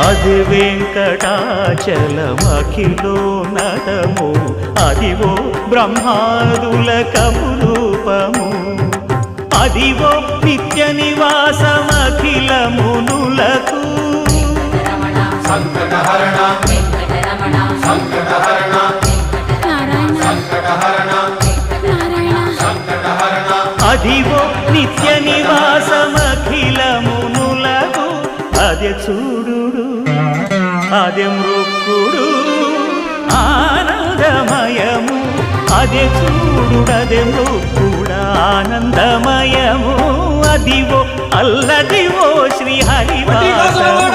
అది వెంకటాచలమఖిలోన్నతము అదివో బ్రహ్మాదులకపురూపము అదివో నిత్య నివాసమఖిలమునులకు సంకటహరణ సంకటహరణ సంకటహరణ సంకటహరణ అదివో నిత్య నివాసమఖిలమునులకు అదే చూడు అదే మృక్కుడు ఆనందమయము అదే చూడుడదే మృక్కుడ ఆనందమయము అదివో అల్లదివో శ్రీ హరివాసము